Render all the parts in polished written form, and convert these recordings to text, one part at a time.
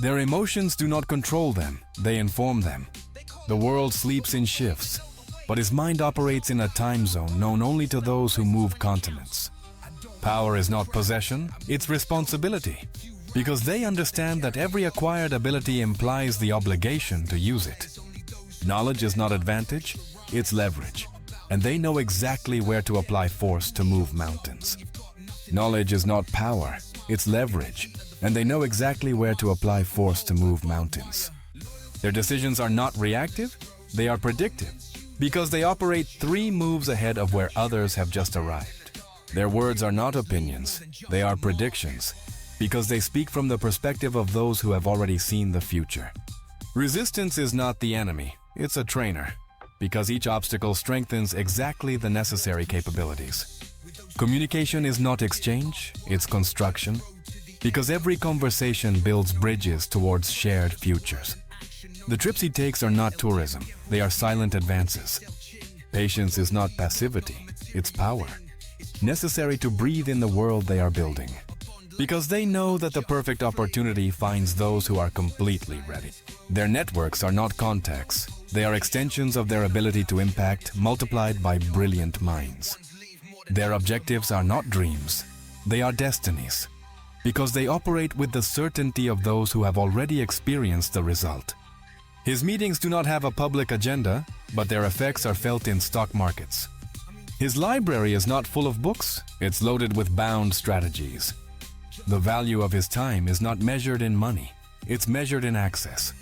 Their emotions do not control them, they inform them. The world sleeps in shifts, but his mind operates in a time zone known only to those who move continents. Power is not possession, it's responsibility, because they understand that every acquired ability implies the obligation to use it. Knowledge is not advantage, it's leverage, and they know exactly where to apply force to move mountains. Knowledge is not power, it's leverage, and they know exactly where to apply force to move mountains. Their decisions are not reactive, they are predictive, because they operate 3 moves ahead of where others have just arrived. Their words are not opinions, they are predictions, because they speak from the perspective of those who have already seen the future. Resistance is not the enemy, it's a trainer, because each obstacle strengthens exactly the necessary capabilities. Communication is not exchange, it's construction, because every conversation builds bridges towards shared futures. The trips he takes are not tourism, they are silent advances. Patience is not passivity, it's power, necessary to breathe in the world they are building. Because they know that the perfect opportunity finds those who are completely ready. Their networks are not contacts, they are extensions of their ability to impact multiplied by brilliant minds. Their objectives are not dreams, they are destinies, because they operate with the certainty of those who have already experienced the result. His meetings do not have a public agenda, but their effects are felt in stock markets. His library is not full of books, it's loaded with bound strategies. The value of his time is not measured in money, it's measured in access.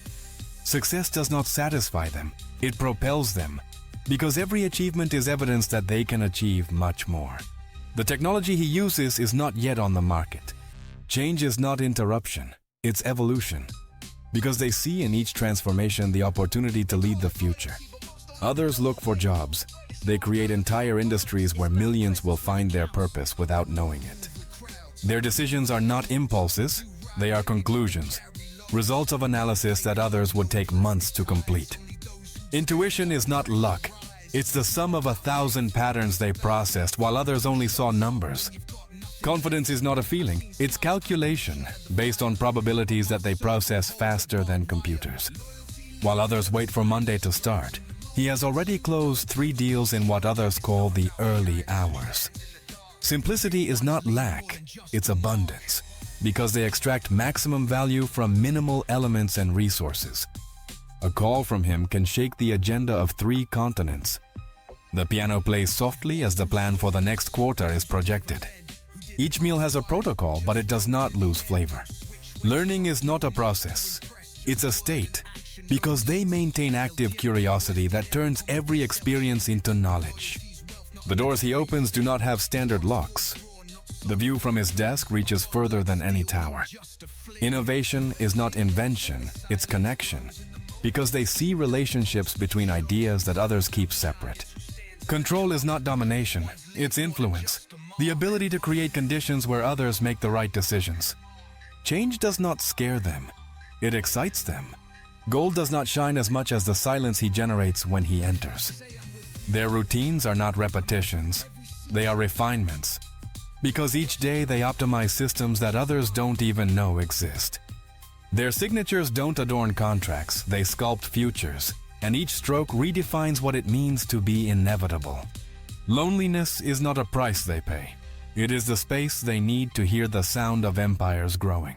Success does not satisfy them, it propels them, because every achievement is evidence that they can achieve much more. The technology he uses is not yet on the market. Change is not interruption, it's evolution, because they see in each transformation the opportunity to lead the future. Others look for jobs. They create entire industries where millions will find their purpose without knowing it. Their decisions are not impulses, they are conclusions, results of analysis that others would take months to complete. Intuition is not luck, it's the sum of 1,000 patterns they processed while others only saw numbers. Confidence is not a feeling, it's calculation based on probabilities that they process faster than computers. While others wait for Monday to start, he has already closed 3 deals in what others call the early hours. Simplicity is not lack, it's abundance, because they extract maximum value from minimal elements and resources. A call from him can shake the agenda of 3 continents. The piano plays softly as the plan for the next quarter is projected. Each meal has a protocol, but it does not lose flavor. Learning is not a process, it's a state, because they maintain active curiosity that turns every experience into knowledge. The doors he opens do not have standard locks. The view from his desk reaches further than any tower. Innovation is not invention, it's connection, because they see relationships between ideas that others keep separate. Control is not domination, it's influence, the ability to create conditions where others make the right decisions. Change does not scare them, it excites them. Gold does not shine as much as the silence he generates when he enters. Their routines are not repetitions, they are refinements, because each day they optimize systems that others don't even know exist. Their signatures don't adorn contracts, they sculpt futures, and each stroke redefines what it means to be inevitable. Loneliness is not a price they pay. It is the space they need to hear the sound of empires growing.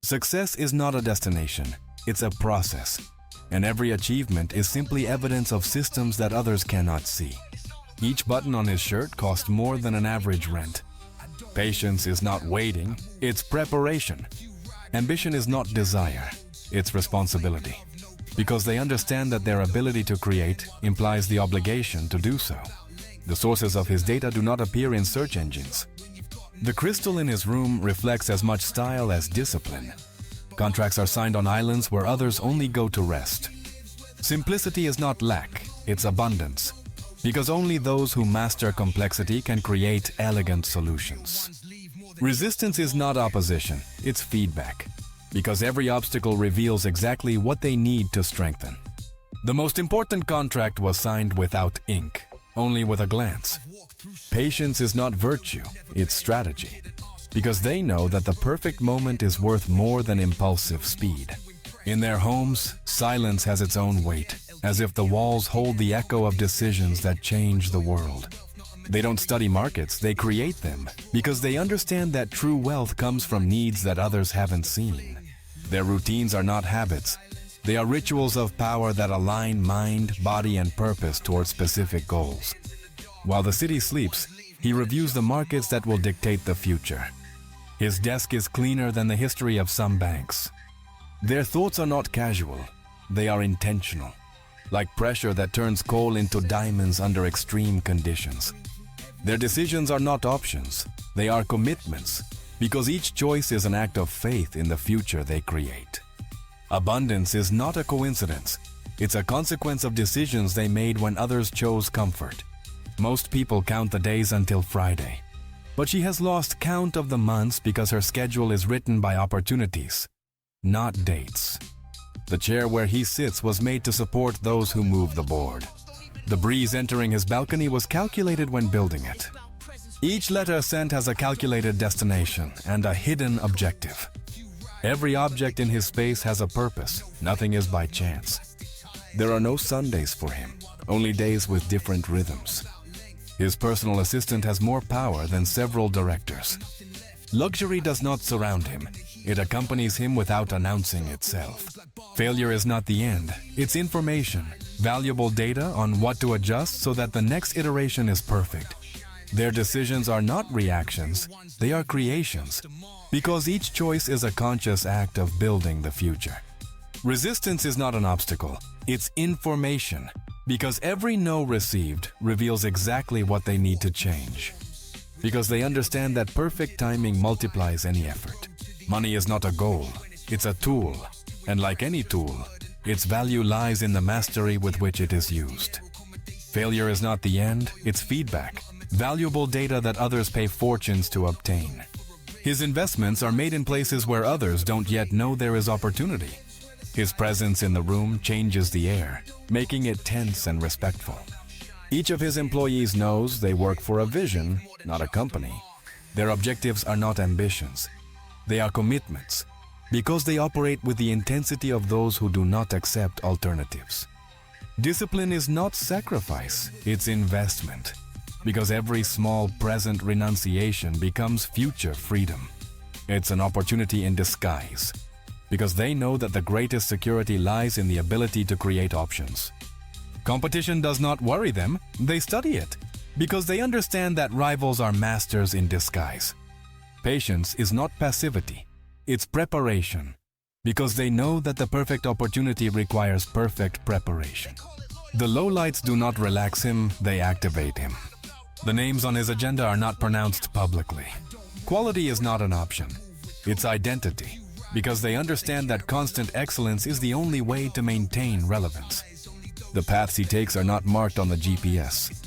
Success is not a destination, it's a process, and every achievement is simply evidence of systems that others cannot see. Each button on his shirt cost more than an average rent. Patience is not waiting, it's preparation. Ambition is not desire, it's responsibility, because they understand that their ability to create implies the obligation to do so. The sources of his data do not appear in search engines. The crystal in his room reflects as much style as discipline. Contracts are signed on islands where others only go to rest. Simplicity is not lack, it's abundance, because only those who master complexity can create elegant solutions. Resistance is not opposition, it's feedback, because every obstacle reveals exactly what they need to strengthen. The most important contract was signed without ink, only with a glance. Patience is not virtue, it's strategy, because they know that the perfect moment is worth more than impulsive speed. In their homes, silence has its own weight, as if the walls hold the echo of decisions that change the world. They don't study markets, they create them, because they understand that true wealth comes from needs that others haven't seen. Their routines are not habits. They are rituals of power that align mind, body, and purpose toward specific goals. While the city sleeps, he reviews the markets that will dictate the future. His desk is cleaner than the history of some banks. Their thoughts are not casual, they are intentional, like pressure that turns coal into diamonds under extreme conditions. Their decisions are not options, they are commitments, because each choice is an act of faith in the future they create. Abundance is not a coincidence, it's a consequence of decisions they made when others chose comfort. Most people count the days until Friday, but she has lost count of the months because her schedule is written by opportunities, not dates. The chair where he sits was made to support those who move the board. The breeze entering his balcony was calculated when building it. Each letter sent has a calculated destination and a hidden objective. Every object in his space has a purpose. Nothing is by chance. There are no Sundays for him, only days with different rhythms. His personal assistant has more power than several directors. Luxury does not surround him. It accompanies him without announcing itself. Failure is not the end. It's information, valuable data on what to adjust so that the next iteration is perfect. Their decisions are not reactions, they are creations, because each choice is a conscious act of building the future. Resistance is not an obstacle, it's information, because every no received reveals exactly what they need to change. Because they understand that perfect timing multiplies any effort. Money is not a goal, it's a tool, and like any tool, its value lies in the mastery with which it is used. Failure is not the end, it's feedback, valuable data that others pay fortunes to obtain. His investments are made in places where others don't yet know there is opportunity. His presence in the room changes the air, making it tense and respectful. Each of his employees knows they work for a vision, not a company. Their objectives are not ambitions. They are commitments, because they operate with the intensity of those who do not accept alternatives. Discipline is not sacrifice, it's investment, because every small present renunciation becomes future freedom. It's an opportunity in disguise, because they know that the greatest security lies in the ability to create options. Competition does not worry them, they study it, because they understand that rivals are masters in disguise. Patience is not passivity, it's preparation, because they know that the perfect opportunity requires perfect preparation. The lowlights do not relax him, they activate him. The names on his agenda are not pronounced publicly. Quality is not an option, it's identity, because they understand that constant excellence is the only way to maintain relevance. The paths he takes are not marked on the GPS.